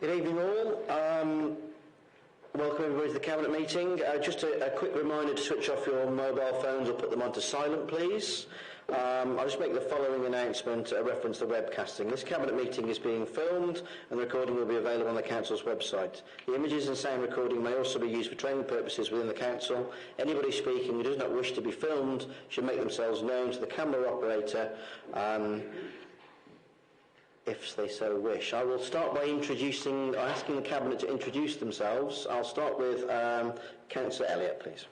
Good evening all. Welcome everybody to the Cabinet meeting. Just a quick reminder to switch off your mobile phones or put them onto silent, please. I'll just make the following announcement, reference to webcasting. This Cabinet meeting is being filmed and the recording will be available on the Council's website. The images and sound recording may also be used for training purposes within the Council. Anybody speaking who does not wish to be filmed should make themselves known to the camera operator if they so wish. I will start by asking the Cabinet to introduce themselves. I'll start with Councillor Elliott, please.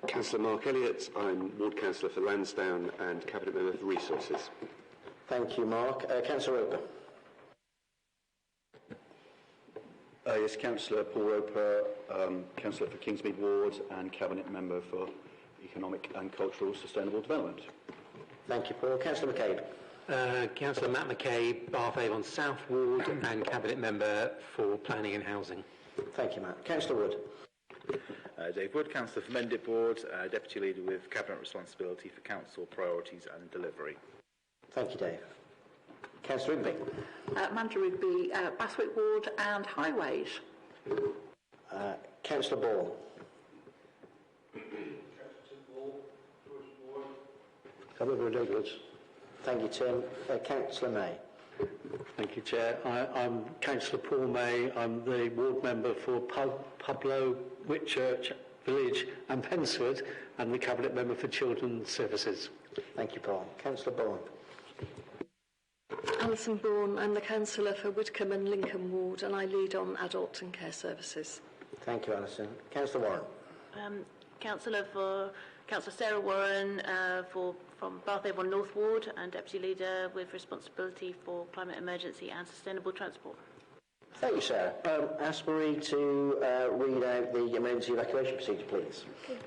Councillor Mark Elliott. I'm Ward Councillor for Lansdowne and Cabinet Member for Resources. Thank you, Mark. Councillor Roper. Yes, Councillor Paul Roper, Councillor for Kingsmead Ward and Cabinet Member for Economic and Cultural Sustainable Development. Thank you, Paul. Councillor McCabe. Councillor Matt McCabe, Bath Avon South Ward and Cabinet Member for Planning and Housing. Thank you, Matt. Councillor Wood. Dave Wood, Councillor for Mendip Ward, Deputy Leader with Cabinet responsibility for Council priorities and delivery. Thank you, Dave. Councillor Rigby. Manager Rigby, Baswick Ward and Highways. Councillor Ball. Thank you, Tim. Councillor May. Thank you, Chair. I'm Councillor Paul May. I'm the ward member for Pablo, Whitchurch Village and Pensford, and the Cabinet Member for Children's Services. Thank you, Paul. Councillor Bourne. Alison Bourne. I'm the Councillor for Widcombe and Lincoln Ward, and I lead on Adult and Care Services. Thank you, Alison. Councillor Warren. Councillor Sarah Warren from Bath Avon North Ward and Deputy Leader with responsibility for climate emergency and sustainable transport. Thank you, Sarah. Ask Marie to read out the emergency evacuation procedure, please. Okay.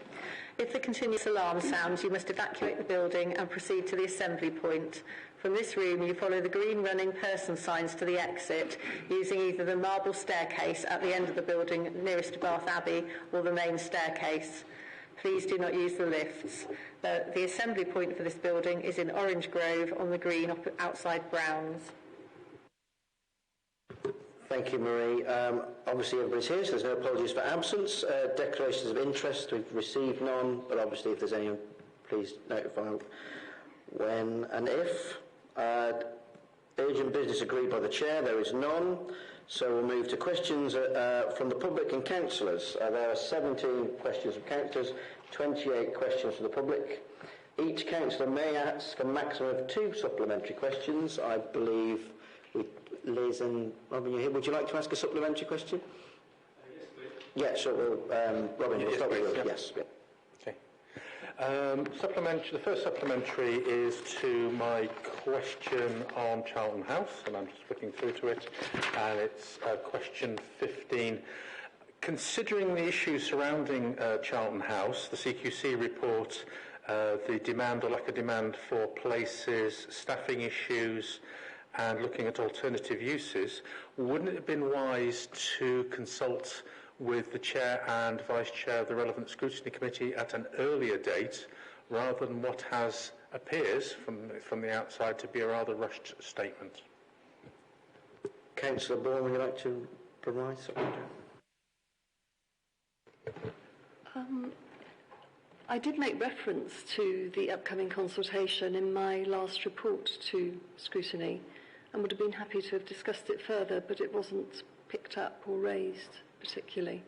If the continuous alarm sounds, you must evacuate the building and proceed to the assembly point. From this room, you follow the green running person signs to the exit, using either the marble staircase at the end of the building nearest to Bath Abbey or the main staircase. Please do not use the lifts. The assembly point for this building is in Orange Grove on the green outside Browns. Thank you, Marie. Obviously, everybody's here, so there's no apologies for absence. Declarations of interest, we've received none, but obviously if there's any, please notify when and if. Urgent business agreed by the Chair, there is none. So we'll move to questions from the public and councillors. There are 17 questions from councillors, 28 questions from the public. Each councillor may ask a maximum of 2 supplementary questions. I believe Liz and Robin, you're here. Would you like to ask a supplementary question? Yes, please. Yeah, sure. Well, Robin, we'll start with you. Yes. Okay. The first supplementary is to my question on Charlton House, and I'm just flicking through to it, and it's question 15. Considering the issues surrounding Charlton House, the CQC report, the demand or lack of demand for places, staffing issues, and looking at alternative uses, wouldn't it have been wise to consult with the Chair and Vice Chair of the relevant scrutiny committee at an earlier date, rather than what appears from the outside to be a rather rushed statement? Councillor Bourne, would you like to provide something? I did make reference to the upcoming consultation in my last report to scrutiny and would have been happy to have discussed it further, but it wasn't picked up or raised particularly.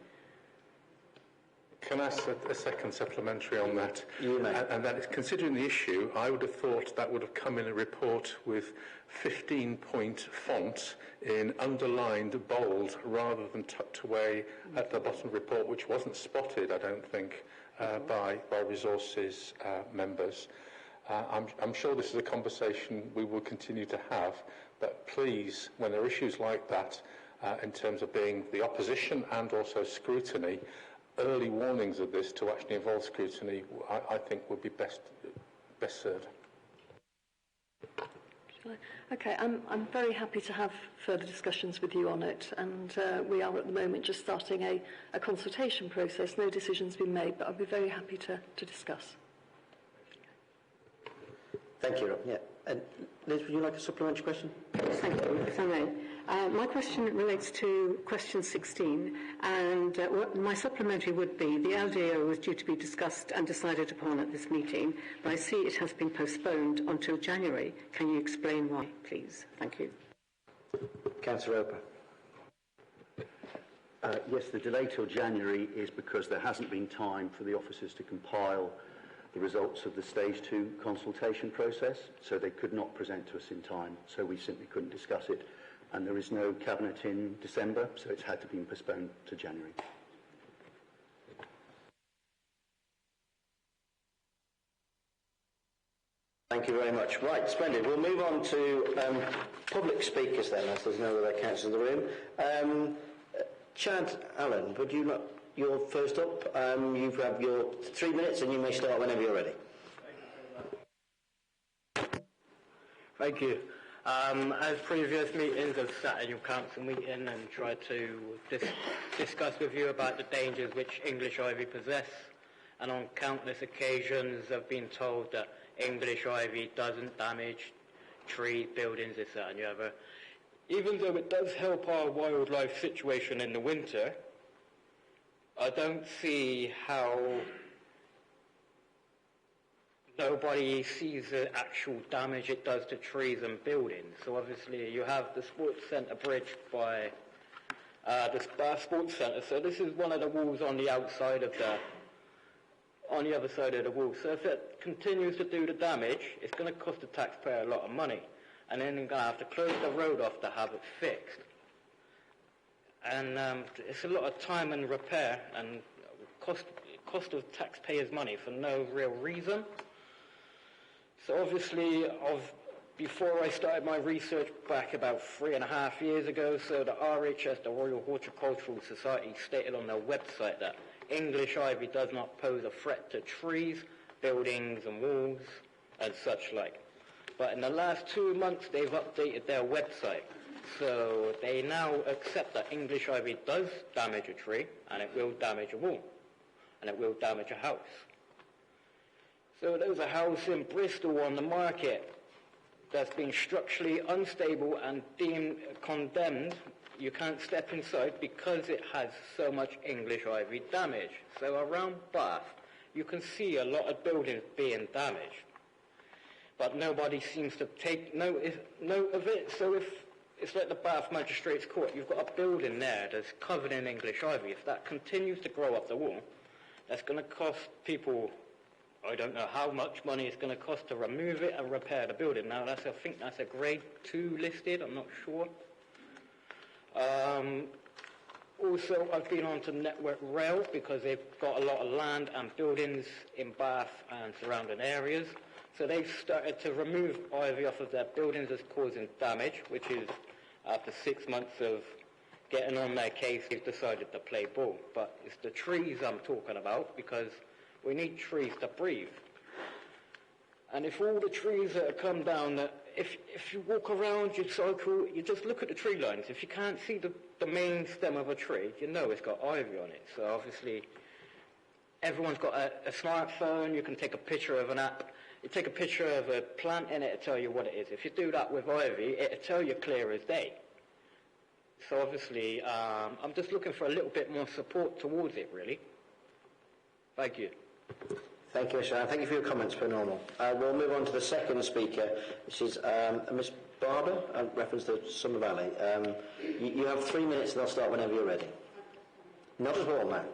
Can I ask a second supplementary on that? You may. And that is, considering the issue, I would have thought that would have come in a report with 15-point font in underlined bold rather than tucked away at the bottom of the report, which wasn't spotted, I don't think, by resources members. I'm sure this is a conversation we will continue to have, but please, when there are issues like that, in terms of being the opposition and also scrutiny, early warnings of this to actually involve scrutiny, I think would be best served. Okay, I'm very happy to have further discussions with you on it, and we are at the moment just starting a consultation process. No decision's been made, but I'll be very happy to discuss. Thank you, Rob. Yeah. Liz, would you like a supplementary question? Thank you, if I may. My question relates to question 16, and my supplementary would be the LDO was due to be discussed and decided upon at this meeting, but I see it has been postponed until January. Can you explain why, please? Thank you. Councillor Roper. Yes, the delay till January is because there hasn't been time for the officers to compile the results of the Stage 2 consultation process, so they could not present to us in time, so we simply couldn't discuss it. And there is no Cabinet in December, so it's had to be postponed to January. Thank you very much. Right, splendid. We'll move on to public speakers then, as there's no other councillors in the room. Chad Allen, would you like... You're first up. You have your 3 minutes and you may start whenever you're ready. Thank you. As previous meetings, I've sat in your council meeting and tried to discuss with you about the dangers which English ivy possess. And on countless occasions, I've been told that English ivy doesn't damage trees, buildings, this, that and the other. Even though it does help our wildlife situation in the winter, I don't see how nobody sees the actual damage it does to trees and buildings. So obviously you have the sports centre bridge by the Bath Sports Centre. So this is one of the walls on the outside of on the other side of the wall. So if it continues to do the damage, it's going to cost the taxpayer a lot of money. And then you're going to have to close the road off to have it fixed. And it's a lot of time and repair and cost of taxpayers' money for no real reason. So obviously, before I started my research back about 3.5 years ago, so the RHS, the Royal Horticultural Society, stated on their website that English ivy does not pose a threat to trees, buildings and walls and such like. But in the last 2 months, they've updated their website. So they now accept that English ivy does damage a tree, and it will damage a wall, and it will damage a house. So there's a house in Bristol on the market that's been structurally unstable and deemed condemned. You can't step inside because it has so much English ivy damage. So around Bath, you can see a lot of buildings being damaged. But nobody seems to take note of it. So if it's like the Bath Magistrates Court, you've got a building there that's covered in English ivy. If that continues to grow up the wall, that's going to cost people, I don't know how much money it's going to cost to remove it and repair the building. Now, I think that's a grade 2 listed, I'm not sure. Also, I've been on to Network Rail because they've got a lot of land and buildings in Bath and surrounding areas. So they've started to remove ivy off of their buildings as causing damage, which is after 6 months of getting on their case, they've decided to play ball. But it's the trees I'm talking about, because we need trees to breathe. And if all the trees that have come down, if you walk around, you cycle, you just look at the tree lines. If you can't see the main stem of a tree, you know it's got ivy on it. So obviously, everyone's got a smartphone. You can take a picture of an app. You take a picture of a plant and it'll tell you what it is. If you do that with ivy, it'll tell you clear as day. So obviously, I'm just looking for a little bit more support towards it, really. Thank you. Thank you, Mr. Allen. Thank you for your comments, per normal. We'll move on to the second speaker, which is Miss Barber, reference to Summer Valley. You have 3 minutes and I'll start whenever you're ready. Not at all, Matt.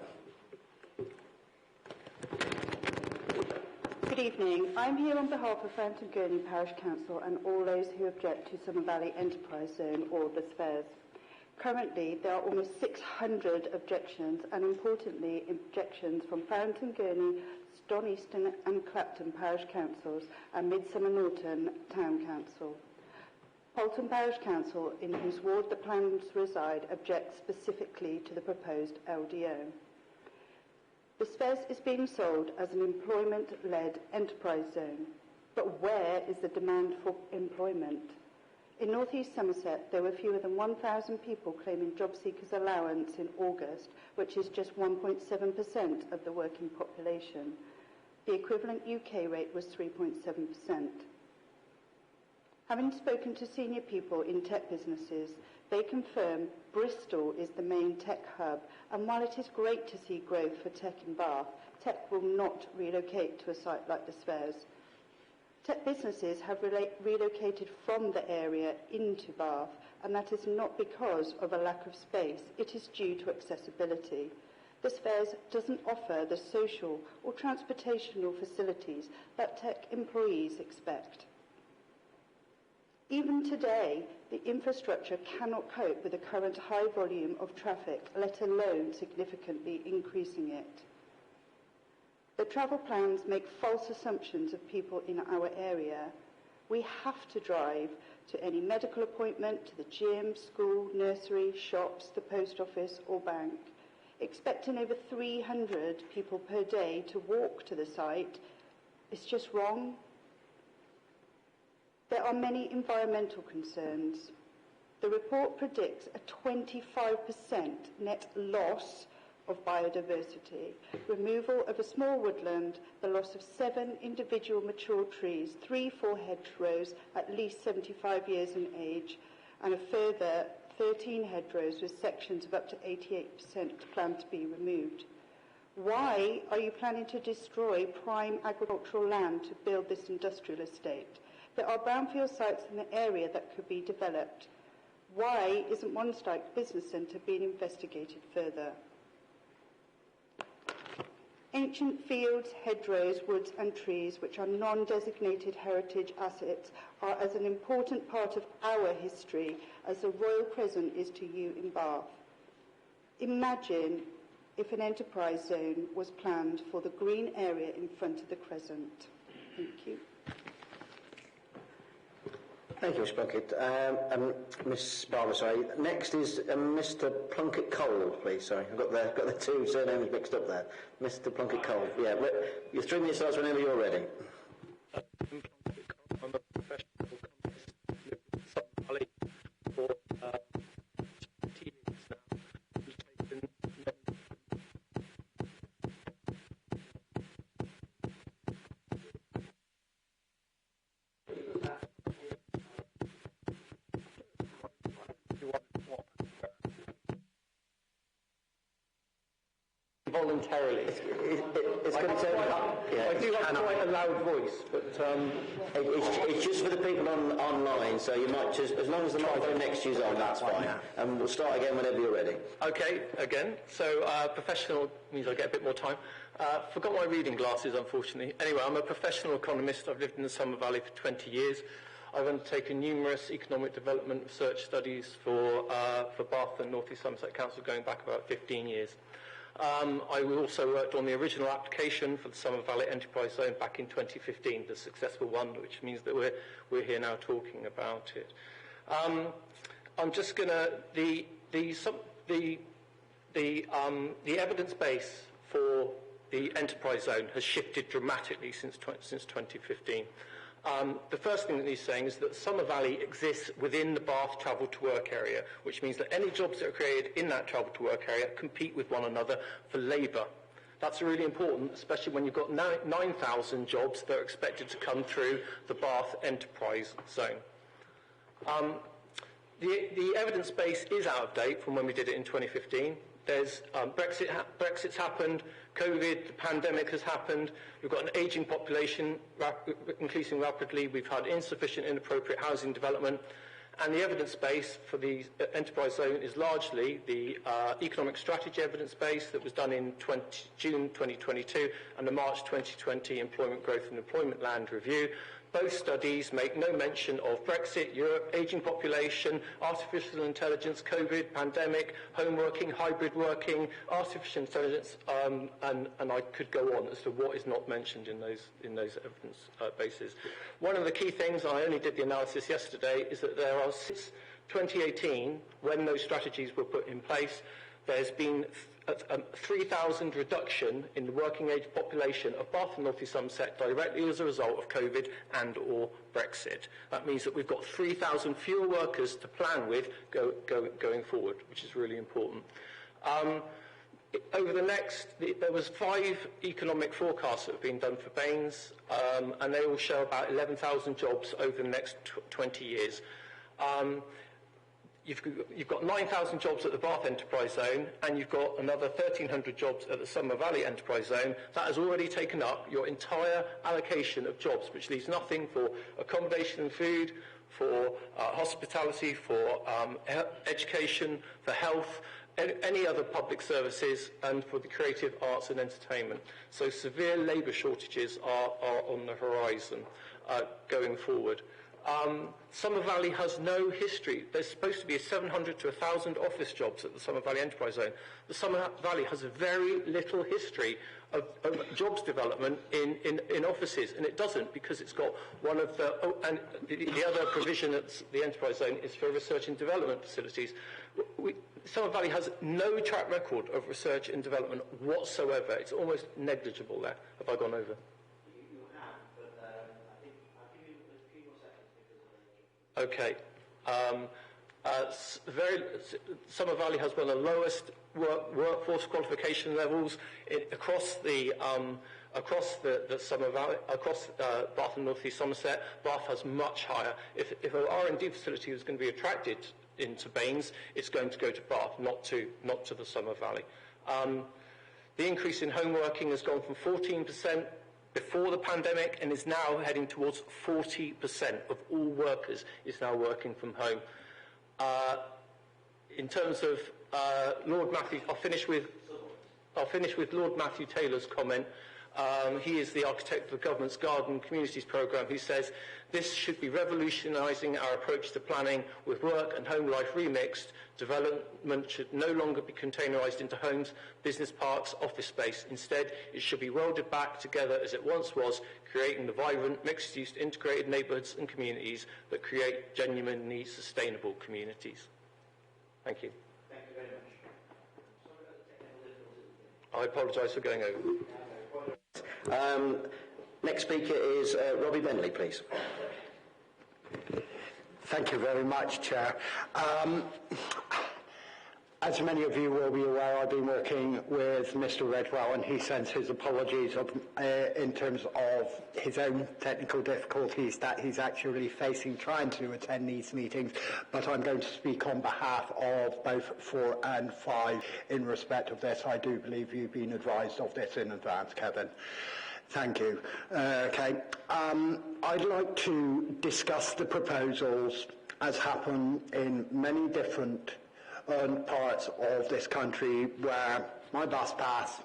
Good evening. I'm here on behalf of Fountain Gurney Parish Council and all those who object to Summer Valley Enterprise Zone or the SPERS. Currently, there are almost 600 objections, and importantly, objections from Fountain Gurney, Ston Easton and Clapton Parish Councils and Midsummer Norton Town Council. Polton Parish Council, in whose ward the plans reside, objects specifically to the proposed LDO. The SPES is being sold as an employment-led enterprise zone, but where is the demand for employment? In North East Somerset, there were fewer than 1,000 people claiming job seekers allowance in August, which is just 1.7% of the working population. The equivalent UK rate was 3.7%. Having spoken to senior people in tech businesses, they confirm Bristol is the main tech hub, and while it is great to see growth for tech in Bath, tech will not relocate to a site like the Spheres. Tech businesses have relocated from the area into Bath, and that is not because of a lack of space, it is due to accessibility. The Spheres doesn't offer the social or transportational facilities that tech employees expect. Even today, the infrastructure cannot cope with the current high volume of traffic, let alone significantly increasing it. The travel plans make false assumptions of people in our area. We have to drive to any medical appointment, to the gym, school, nursery, shops, the post office or bank. Expecting over 300 people per day to walk to the site is just wrong. There are many environmental concerns. The report predicts a 25% net loss of biodiversity, removal of a small woodland, the loss of 7 individual mature trees, 3-4 hedgerows at least 75 years in age, and a further 13 hedgerows with sections of up to 88% planned to be removed. Why are you planning to destroy prime agricultural land to build this industrial estate? There are brownfield sites in the area that could be developed. Why isn't Wanstead Business Centre being investigated further? Ancient fields, hedgerows, woods and trees, which are non-designated heritage assets, are as an important part of our history as the Royal Crescent is to you in Bath. Imagine if an enterprise zone was planned for the green area in front of the Crescent. Thank you. Thank you, Ms. Plunkett. Ms. Barber, sorry. Next is Mr. Plunkett Cole, please. Sorry, I've got the two surnames mixed up there. Mr. Plunkett Cole. Yeah, your 3 minutes starts whenever you're ready. I'm a professional economist, lived in Sutton Valley for 20 years now. Voluntarily. I do have quite a loud voice, but it's just for the people online, so you might just, as long as the microphone next to you's on, that's fine. And we'll start again whenever you're ready. Okay, again. So professional means I get a bit more time. Forgot my reading glasses, unfortunately. Anyway, I'm a professional economist. I've lived in the Summer Valley for 20 years. I've undertaken numerous economic development research studies for Bath and North East Somerset Council going back about 15 years. I also worked on the original application for the Summer Valley Enterprise Zone back in 2015, the successful one, which means that we're here now talking about it. I'm just going to the evidence base for the Enterprise Zone has shifted dramatically since 2015. The first thing that he's saying is that Summer Valley exists within the Bath travel to work area, which means that any jobs that are created in that travel to work area compete with one another for labour. That's really important, especially when you've got 9,000 jobs that are expected to come through the Bath Enterprise Zone. The evidence base is out of date from when we did it in 2015. There's Brexit's happened, COVID, the pandemic has happened, we've got an ageing population increasing rapidly, we've had insufficient, inappropriate housing development, and the evidence base for the enterprise zone is largely the economic strategy evidence base that was done in June 2022 and the March 2020 Employment Growth and Employment Land Review. Both studies make no mention of Brexit, Europe, ageing population, artificial intelligence, COVID, pandemic, home working, hybrid working, artificial intelligence, and I could go on as to what is not mentioned in those evidence bases. One of the key things, I only did the analysis yesterday, is that there are since 2018, when those strategies were put in place, there's been a 3,000 reduction in the working age population of Bath and North East Somerset directly as a result of COVID and or Brexit. That means that we've got 3,000 fewer workers to plan with going forward, which is really important. Over the next, there was 5 economic forecasts that have been done for Baines, and they all show about 11,000 jobs over the next 20 years. You've got 9,000 jobs at the Bath Enterprise Zone, and you've got another 1,300 jobs at the Somer Valley Enterprise Zone. That has already taken up your entire allocation of jobs, which leaves nothing for accommodation and food, for hospitality, for education, for health, any other public services, and for the creative arts and entertainment. So severe labour shortages are on the horizon going forward. Somer Valley has no history. There's supposed to be 700 to 1,000 office jobs at the Somer Valley Enterprise Zone. The Somer Valley has a very little history of jobs development in offices, and it doesn't, because it's got one of the... and the other provision at the Enterprise Zone is for research and development facilities. Somer Valley has no track record of research and development whatsoever. It's almost negligible there. Have I gone over? Okay. Somer Valley has one of the lowest workforce qualification levels across the Somer Valley, across Bath and North East Somerset. Bath has much higher. If an R&D facility was going to be attracted into Baines, it's going to go to Bath, not to the Somer Valley. The increase in home working has gone from 14% before the pandemic and is now heading towards 40% of all workers is now working from home. In terms of Lord Matthew, I'll finish with Lord Matthew Taylor's comment. He is the architect of the Government's Garden Communities Programme, who says this should be revolutionising our approach to planning with work and home life remixed. Development should no longer be containerised into homes, business parks, office space. Instead, it should be welded back together as it once was, creating the vibrant, mixed-use, integrated neighbourhoods and communities that create genuinely sustainable communities. Thank you. Thank you very much. I apologise for going over. Next speaker is Robbie Bentley, please. Thank you very much, Chair. As many of you will be aware, I've been working with Mr. Redwell, and he sends his apologies in terms of his own technical difficulties that he's actually facing trying to attend these meetings, but I'm going to speak on behalf of both 4 and 5 in respect of this. I do believe you've been advised of this in advance, Kevin. Thank you. Okay. I'd like to discuss the proposals as happen in many different parts of this country where my bus pass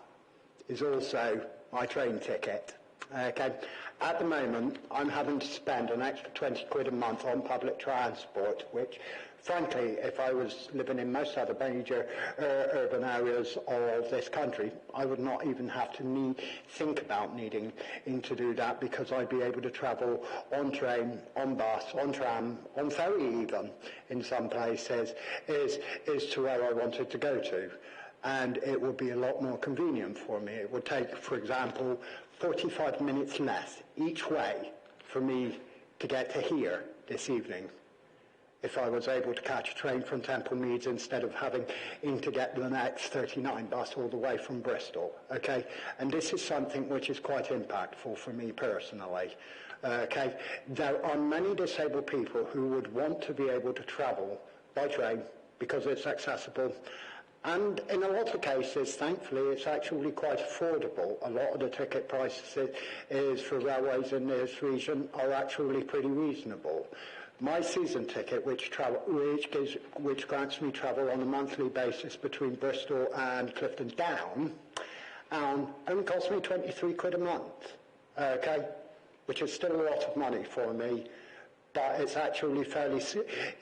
is also my train ticket. Okay. At the moment, I'm having to spend an extra 20 quid a month on public transport, which, frankly, if I was living in most other major urban areas of this country, I would not even have to think about needing to do that, because I'd be able to travel on train, on bus, on tram, on ferry even, in some places, is to where I wanted to go to. And it would be a lot more convenient for me. It would take, for example, 45 minutes less each way for me to get to here this evening if I was able to catch a train from Temple Meads instead of having to get the next 39 bus all the way from Bristol. Okay, and this is something which is quite impactful for me personally. Okay, there are many disabled people who would want to be able to travel by train because it's accessible. And in a lot of cases, thankfully, it's actually quite affordable. A lot of the ticket prices for railways in this region are actually pretty reasonable. My season ticket, which grants me travel on a monthly basis between Bristol and Clifton Down, only costs me 23 quid a month, okay, which is still a lot of money for me. But it's actually fairly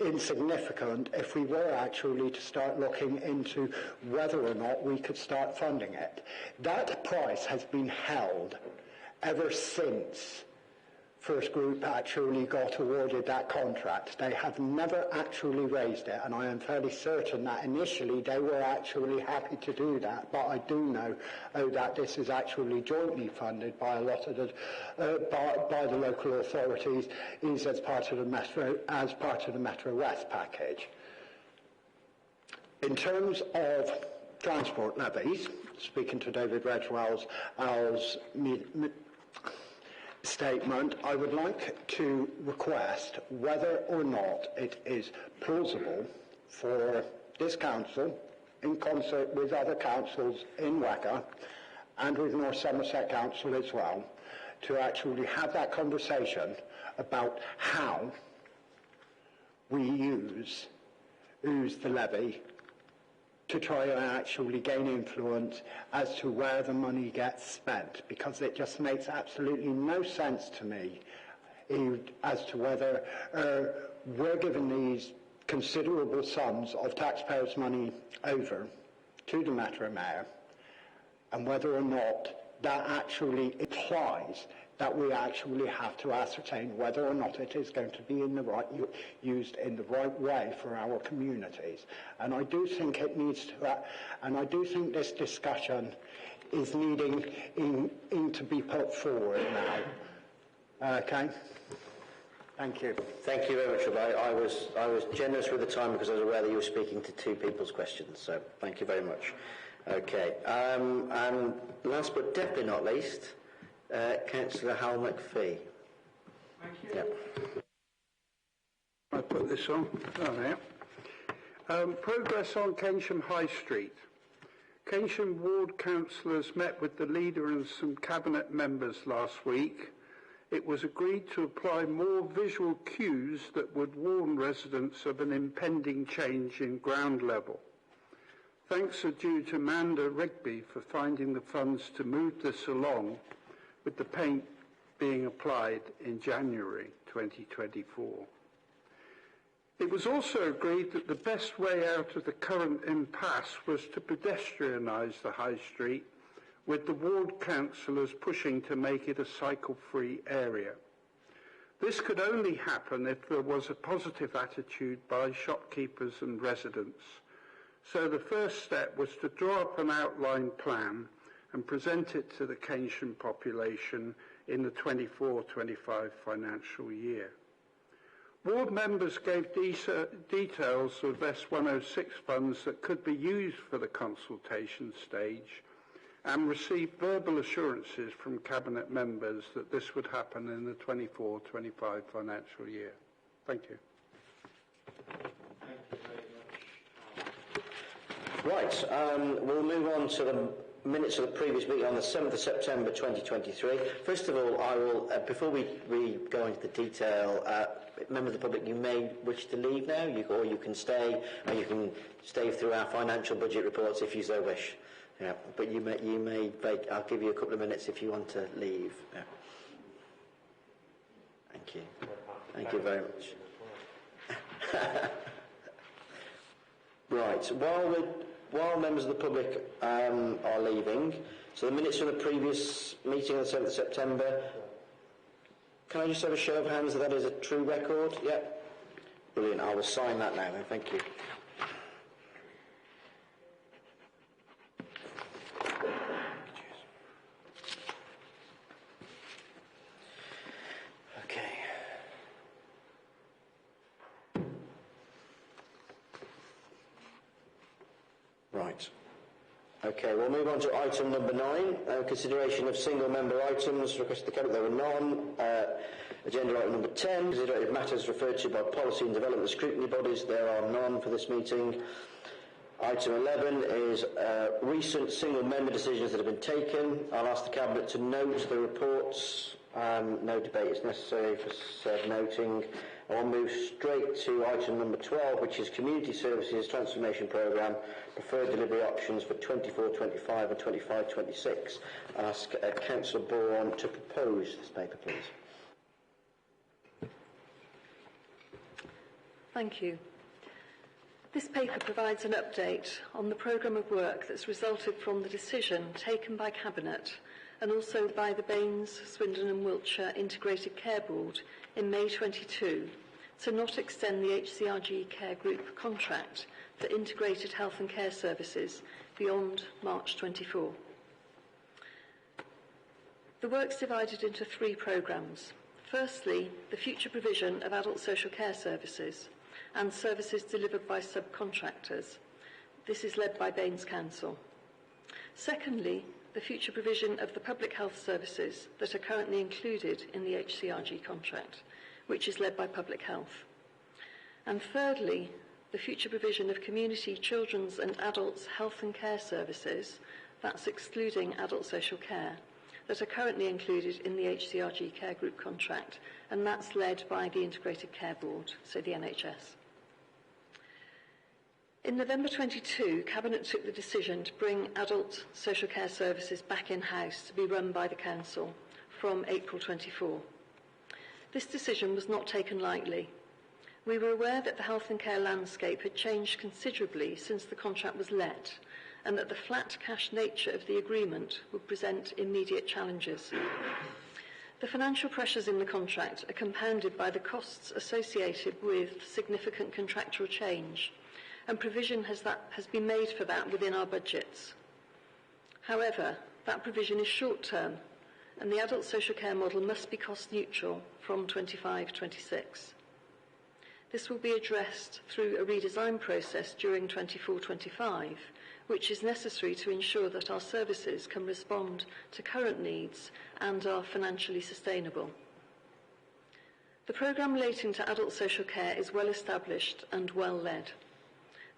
insignificant if we were actually to start looking into whether or not we could start funding it. That price has been held ever since First Group actually got awarded that contract. They have never actually raised it, and I am fairly certain that initially they were actually happy to do that, but I do know that this is actually jointly funded by a lot of by the local authorities as part of the Metro West package. In terms of transport levies, speaking to David Redwell's statement, I would like to request whether or not it is plausible for this council, in concert with other councils in WECA and with North Somerset Council as well, to actually have that conversation about how we use the levy to try and actually gain influence as to where the money gets spent, because it just makes absolutely no sense to me as to whether we're given these considerable sums of taxpayers' money over to the Metro Mayor, and whether or not that actually implies that we actually have to ascertain whether or not it is going to be used in the right way for our communities. And I do think it needs to, and I do think this discussion is needing to be put forward now. Okay? Thank you. Thank you very much, Rob. I was generous with the time because I was aware that you were speaking to two people's questions, so thank you very much. Okay, and last but definitely not least, Councillor Hal McPhee. Thank you. Yep. I put this on. Oh, there. Progress on Keynsham High Street. Keynsham Ward councillors met with the leader and some cabinet members last week. It was agreed to apply more visual cues that would warn residents of an impending change in ground level. Thanks are due to Amanda Rigby for finding the funds to move this along, with the paint being applied in January 2024. It was also agreed that the best way out of the current impasse was to pedestrianise the High Street, with the ward councillors pushing to make it a cycle-free area. This could only happen if there was a positive attitude by shopkeepers and residents. So the first step was to draw up an outline plan and present it to the Keynsham population in the 24-25 financial year. Ward members gave details of S106 funds that could be used for the consultation stage and received verbal assurances from Cabinet members that this would happen in the 24-25 financial year. Thank you. Right, we'll move on to the minutes of the previous meeting on the 7th of September 2023. First of all, I will, before we go into the detail, members of the public, you may wish to leave now, or you can stay, or you can stay through our financial budget reports if you so wish. Yeah, but you may, I'll give you a couple of minutes if you want to leave. Yeah. Thank you. Thank you very much. Right, while members of the public are leaving, so the minutes from the previous meeting on the 7th of September, can I just have a show of hands that is a true record? Yeah. Brilliant, I will sign that now then, thank you. Okay, we'll move on to item number 9, consideration of single-member items. Requested the Cabinet, there were none. Agenda item number 10, consideration matters referred to by policy and development scrutiny bodies. There are none for this meeting. Item 11 is recent single-member decisions that have been taken. I'll ask the Cabinet to note the reports. No debate is necessary for said noting. I'll move straight to item number 12, which is Community Services Transformation Programme, preferred delivery options for 24-25 and 25-26. I'll ask Councillor Bourne to propose this paper, please. Thank you. This paper provides an update on the programme of work that's resulted from the decision taken by Cabinet and also by the Baines, Swindon and Wiltshire Integrated Care Board in May 22 to not extend the HCRG Care Group contract for integrated health and care services beyond March 24. The work's divided into 3 programmes. Firstly, the future provision of adult social care services and services delivered by subcontractors. This is led by Baines Council. Secondly, the future provision of the public health services that are currently included in the HCRG contract, which is led by Public Health. And thirdly, the future provision of community, children's and adults' health and care services, that's excluding adult social care, that are currently included in the HCRG Care Group contract, and that's led by the Integrated Care Board, so the NHS. In November 22, Cabinet took the decision to bring adult social care services back in-house to be run by the Council from April 24. This decision was not taken lightly. We were aware that the health and care landscape had changed considerably since the contract was let, and that the flat cash nature of the agreement would present immediate challenges. The financial pressures in the contract are compounded by the costs associated with significant contractual change, and provision has been made for that within our budgets. However, that provision is short-term, and the adult social care model must be cost-neutral from 25-26. This will be addressed through a redesign process during 24-25, which is necessary to ensure that our services can respond to current needs and are financially sustainable. The programme relating to adult social care is well established and well led.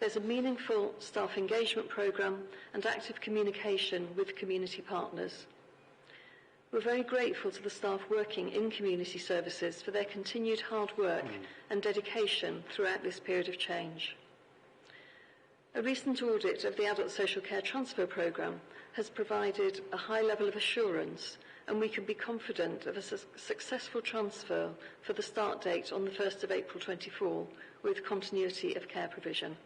There's a meaningful staff engagement programme and active communication with community partners. We're very grateful to the staff working in community services for their continued hard work and dedication throughout this period of change. A recent audit of the Adult Social Care Transfer Programme has provided a high level of assurance, and we can be confident of a successful transfer for the start date on the 1st of April 24 with continuity of care provision.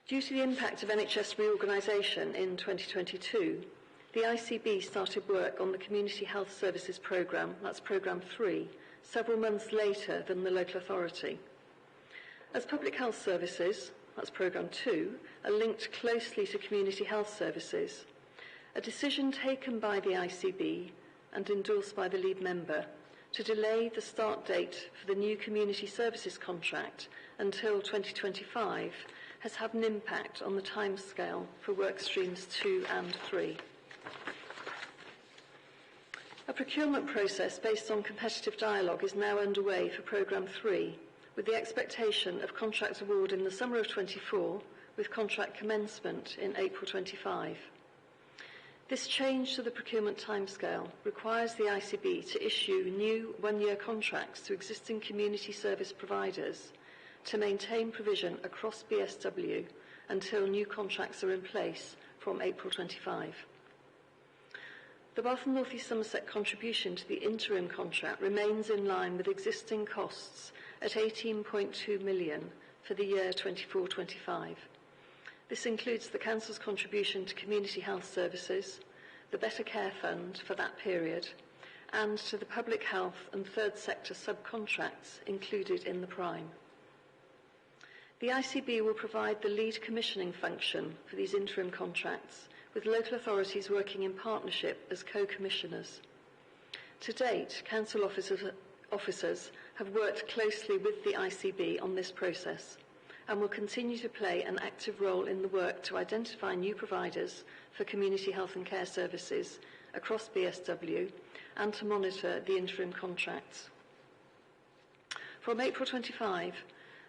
Due to the impact of NHS reorganisation in 2022, the ICB started work on the Community Health Services Programme, that's Programme 3, several months later than the local authority. As public health services, that's Programme 2, are linked closely to community health services, a decision taken by the ICB and endorsed by the lead member to delay the start date for the new community services contract until 2025 has had an impact on the timescale for work streams 2 and 3. A procurement process based on competitive dialogue is now underway for Programme 3, with the expectation of contract award in the summer of 24, with contract commencement in April 25. This change to the procurement timescale requires the ICB to issue new one-year contracts to existing community service providers to maintain provision across BSW until new contracts are in place from April 25. The Bath and North East Somerset contribution to the interim contract remains in line with existing costs at £18.2 million for the year 24-25. This includes the Council's contribution to community health services, the Better Care Fund for that period, and to the public health and third sector subcontracts included in the prime. The ICB will provide the lead commissioning function for these interim contracts, with local authorities working in partnership as co-commissioners. To date, Council officers have worked closely with the ICB on this process and will continue to play an active role in the work to identify new providers for community health and care services across BSW and to monitor the interim contracts. From April 25,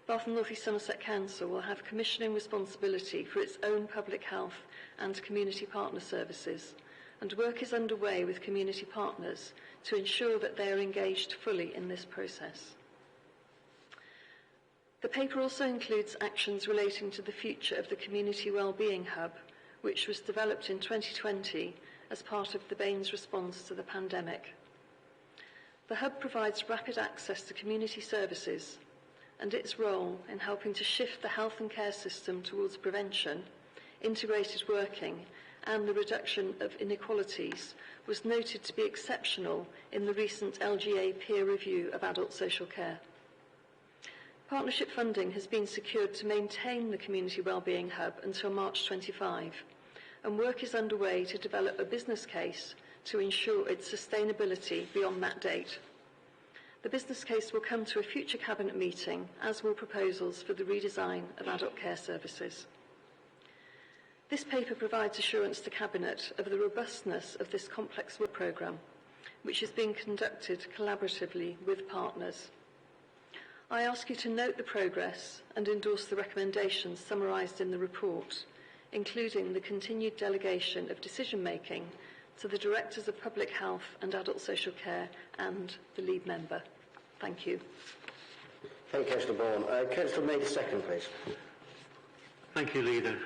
Bath and North East Somerset Council will have commissioning responsibility for its own public health and community partner services, and work is underway with community partners to ensure that they are engaged fully in this process. The paper also includes actions relating to the future of the Community Wellbeing Hub, which was developed in 2020 as part of the Baines response to the pandemic. The hub provides rapid access to community services, and its role in helping to shift the health and care system towards prevention, integrated working, and the reduction of inequalities was noted to be exceptional in the recent LGA peer review of adult social care. Partnership funding has been secured to maintain the Community Wellbeing Hub until March 25, and work is underway to develop a business case to ensure its sustainability beyond that date. The business case will come to a future Cabinet meeting, as will proposals for the redesign of adult care services. This paper provides assurance to Cabinet of the robustness of this complex work programme, which is being conducted collaboratively with partners. I ask you to note the progress and endorse the recommendations summarised in the report, including the continued delegation of decision-making to the Directors of Public Health and Adult Social Care and the lead member. Thank you. Thank you, Councillor Bourne. Councillor May, the second, please. Thank you, Leader.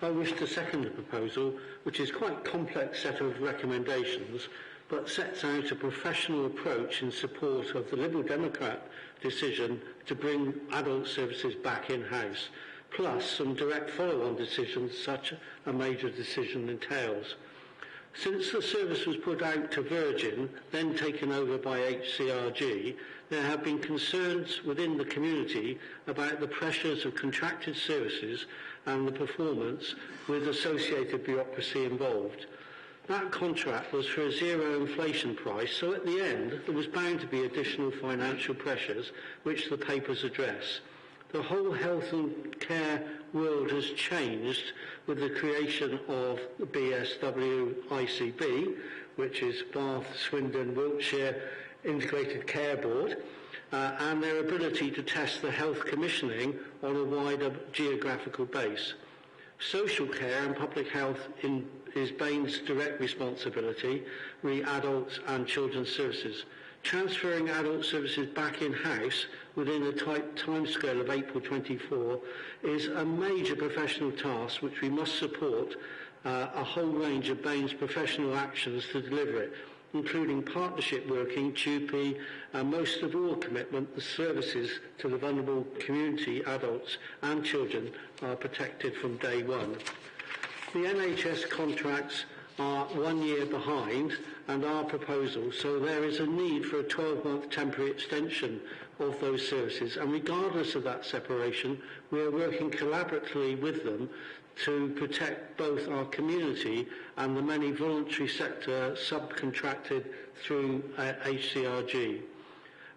I wish to second the proposal, which is quite a complex set of recommendations, but sets out a professional approach in support of the Liberal Democrat decision to bring adult services back in-house, plus some direct follow-on decisions such a major decision entails. Since the service was put out to Virgin, then taken over by HCRG, there have been concerns within the community about the pressures of contracted services and the performance with associated bureaucracy involved. That contract was for a zero inflation price, so at the end there was bound to be additional financial pressures, which the papers address. The whole health and care world has changed with the creation of the BSW ICB, which is Bath, Swindon, Wiltshire Integrated Care Board, and their ability to test the health commissioning on a wider geographical base. Social care and public health is Bain's direct responsibility, re adults and children's services. Transferring adult services back in-house within a tight timescale of April 24 is a major professional task which we must support a whole range of Bain's professional actions to deliver it, including partnership working, TUPE, and most of all commitment, the services to the vulnerable community, adults and children are protected from day one. The NHS contracts are 1 year behind and our proposal, so there is a need for a 12-month temporary extension of those services, and regardless of that separation, we are working collaboratively with them to protect both our community and the many voluntary sector subcontracted through HCRG.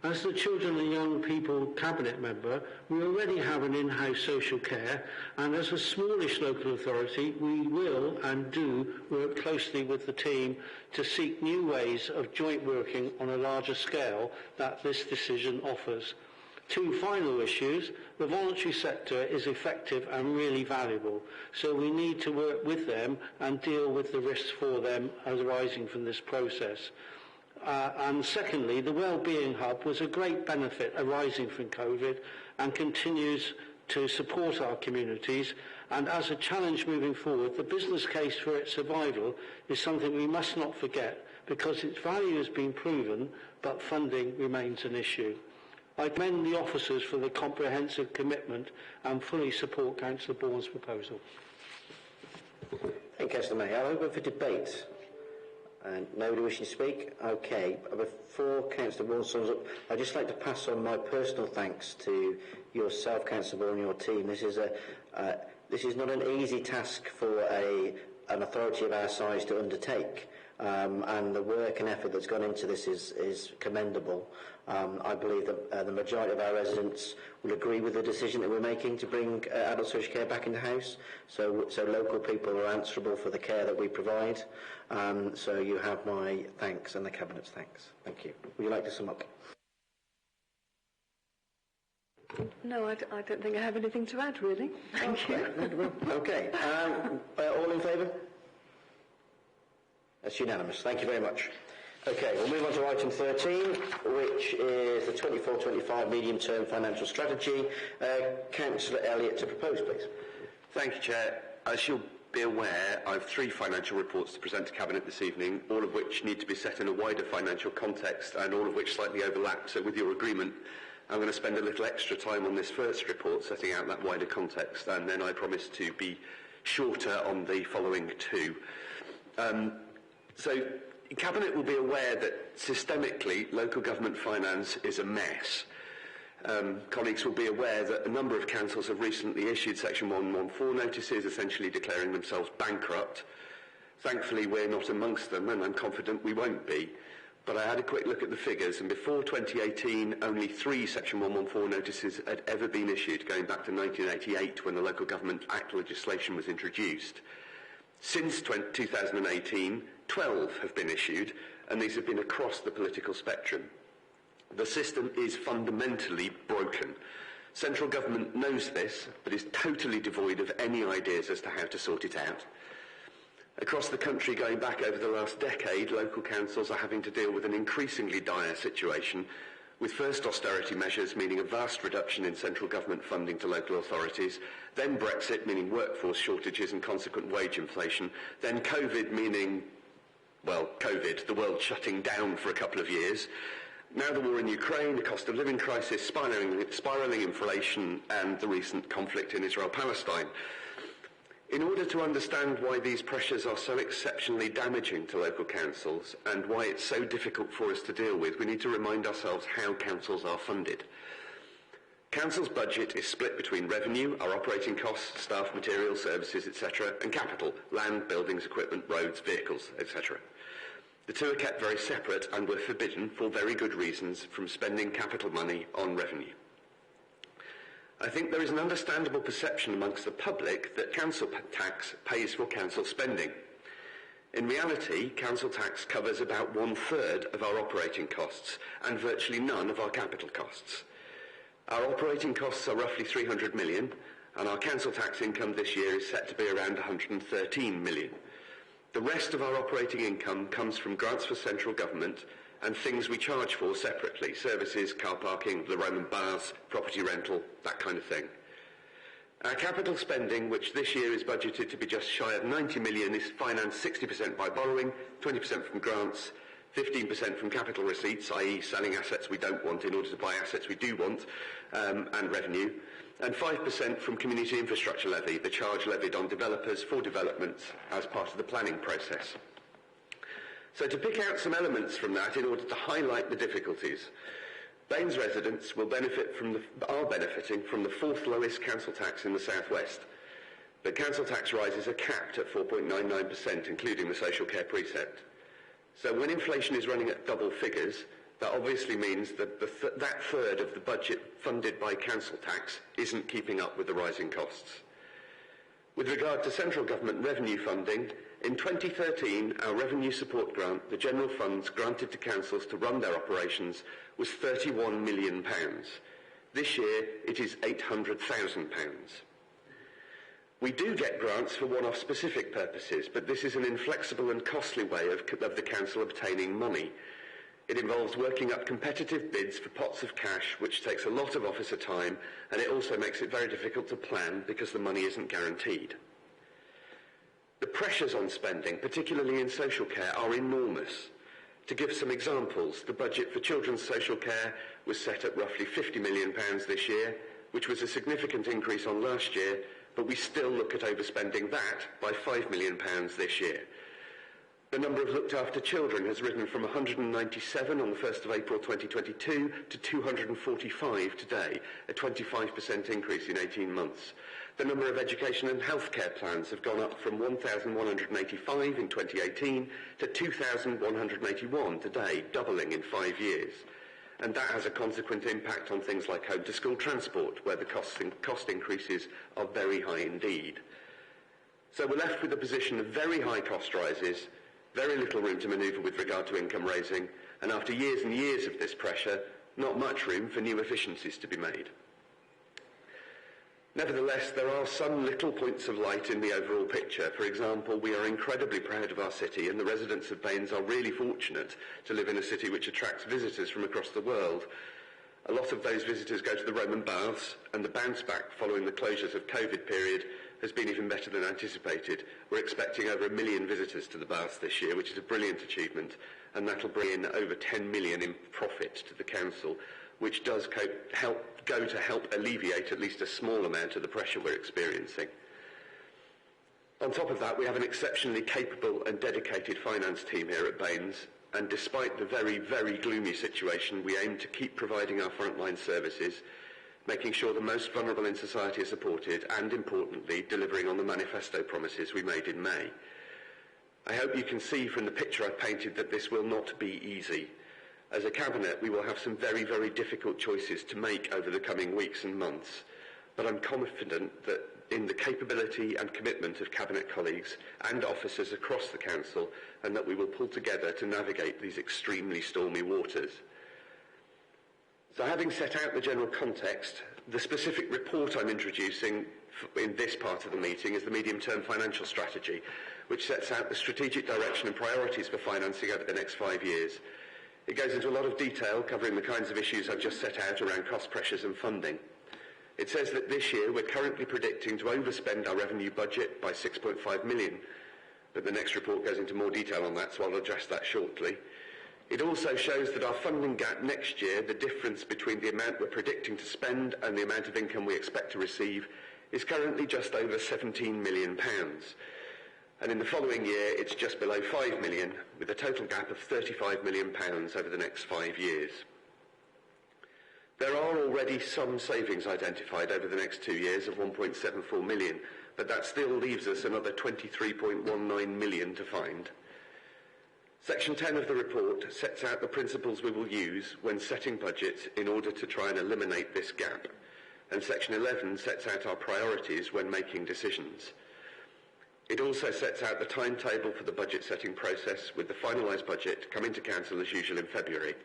As the Children and Young People Cabinet member, we already have an in-house social care, and as a smallish local authority, we will and do work closely with the team to seek new ways of joint working on a larger scale that this decision offers. Two final issues. The voluntary sector is effective and really valuable, so we need to work with them and deal with the risks for them arising from this process. And secondly, the Wellbeing Hub was a great benefit arising from COVID and continues to support our communities, and as a challenge moving forward, the business case for its survival is something we must not forget because its value has been proven, but funding remains an issue. I commend the officers for the comprehensive commitment and fully support Councillor Bourne's proposal. Thank you, Councillor May. I'll open for debate. And nobody wishing to speak? Okay. Before Councillor Bourne sums up, I'd just like to pass on my personal thanks to yourself, Councillor Bourne, and your team. This is not an easy task for an authority of our size to undertake. And the work and effort that's gone into this is commendable. I believe that the majority of our residents will agree with the decision that we're making to bring adult social care back into house. So local people are answerable for the care that we provide. So you have my thanks and the Cabinet's thanks. Thank you. Would you like to sum up? No, I don't think I have anything to add, really. Thank you. Okay. All in favour? That's unanimous. Thank you very much. Okay, we'll move on to item 13, which is the 24-25 medium-term financial strategy. Councillor Elliott to propose, please. Thank you, Chair. As you'll be aware, I have 3 financial reports to present to Cabinet this evening, all of which need to be set in a wider financial context and all of which slightly overlap. So with your agreement, I'm going to spend a little extra time on this first report, setting out that wider context, and then I promise to be shorter on the following 2. So Cabinet will be aware that systemically local government finance is a mess. Colleagues will be aware that a number of councils have recently issued Section 114 notices, essentially declaring themselves bankrupt. Thankfully, we're not amongst them, and I'm confident we won't be. but I had a quick look at the figures, and before 2018, only 3 Section 114 notices had ever been issued, going back to 1988 when the Local Government Act legislation was introduced. Since 2018, 12 have been issued, and these have been across the political spectrum. The system is fundamentally broken. Central government knows this, but is totally devoid of any ideas as to how to sort it out. Across the country, going back over the last decade, local councils are having to deal with an increasingly dire situation, with first austerity measures meaning a vast reduction in central government funding to local authorities, then Brexit meaning workforce shortages and consequent wage inflation, then COVID meaning, well, COVID, the world shutting down for a couple of years, now the war in Ukraine, the cost of living crisis, spiralling inflation, and the recent conflict in Israel-Palestine. In order to understand why these pressures are so exceptionally damaging to local councils and why it's so difficult for us to deal with, we need to remind ourselves how councils are funded. Council's budget is split between revenue, our operating costs, staff, materials, services, etc., and capital, land, buildings, equipment, roads, vehicles, etc. The two are kept very separate and were forbidden, for very good reasons, from spending capital money on revenue. I think there is an understandable perception amongst the public that council tax pays for council spending. In reality, council tax covers about 1/3 of our operating costs and virtually none of our capital costs. Our operating costs are roughly 300 million, and our council tax income this year is set to be around 113 million. The rest of our operating income comes from grants for central government and things we charge for separately, services, car parking, the Roman baths, property rental, that kind of thing. Our capital spending, which this year is budgeted to be just shy of 90 million, is financed 60% by borrowing, 20% from grants, 15% from capital receipts, i.e. selling assets we don't want in order to buy assets we do want, and revenue, and 5% from community infrastructure levy, the charge levied on developers for developments as part of the planning process. So to pick out some elements from that in order to highlight the difficulties, Baines residents are benefiting from the 4th lowest council tax in the South West. But council tax rises are capped at 4.99%, including the social care precept. So when inflation is running at double figures, that obviously means that that third of the budget funded by council tax isn't keeping up with the rising costs. With regard to central government revenue funding, in 2013, our revenue support grant, the general funds granted to councils to run their operations, was £31 million. This year, it is £800,000. We do get grants for one-off specific purposes, but this is an inflexible and costly way of the council obtaining money. It involves working up competitive bids for pots of cash, which takes a lot of officer time, and it also makes it very difficult to plan because the money isn't guaranteed. The pressures on spending, particularly in social care, are enormous. To give some examples, the budget for children's social care was set at roughly £50 million this year, which was a significant increase on last year, but we still look at overspending that by £5 million this year. The number of looked after children has risen from 197 on the 1st of April 2022 to 245 today, a 25% increase in 18 months. The number of education and healthcare plans have gone up from 1,185 in 2018 to 2,181 today, doubling in 5 years. And that has a consequent impact on things like home-to-school transport, where the cost increases are very high indeed. So we're left with a position of very high cost rises, very little room to manoeuvre with regard to income raising, and after years and years of this pressure, not much room for new efficiencies to be made. Nevertheless, there are some little points of light in the overall picture. For example, we are incredibly proud of our city, and the residents of Baines are really fortunate to live in a city which attracts visitors from across the world. A lot of those visitors go to the Roman baths, and the bounce back following the closures of COVID period has been even better than anticipated. We're expecting over 1 million visitors to the baths this year, which is a brilliant achievement, and that'll bring in over 10 million in profit to the council, which does help alleviate at least a small amount of the pressure we're experiencing. On top of that, we have an exceptionally capable and dedicated finance team here at Baines, and despite the very, very gloomy situation, we aim to keep providing our frontline services, making sure the most vulnerable in society are supported, and importantly, delivering on the manifesto promises we made in May. I hope you can see from the picture I've painted that this will not be easy. As a Cabinet, we will have some very, very difficult choices to make over the coming weeks and months, but I'm confident that in the capability and commitment of Cabinet colleagues and officers across the Council, and that we will pull together to navigate these extremely stormy waters. So having set out the general context, the specific report I'm introducing in this part of the meeting is the medium-term financial strategy, which sets out the strategic direction and priorities for financing over the next 5 years. It goes into a lot of detail, covering the kinds of issues I've just set out around cost pressures and funding. It says that this year we're currently predicting to overspend our revenue budget by 6.5 million, but the next report goes into more detail on that, so I'll address that shortly. It also shows that our funding gap next year, the difference between the amount we're predicting to spend and the amount of income we expect to receive, is currently just over £17 million. And in the following year, it's just below 5 million, with a total gap of £35 million over the next 5 years. There are already some savings identified over the next 2 years of 1.74 million, but that still leaves us another 23.19 million to find. Section 10 of the report sets out the principles we will use when setting budgets in order to try and eliminate this gap, and Section 11 sets out our priorities when making decisions. It also sets out the timetable for the budget setting process, with the finalised budget coming to Council as usual in February.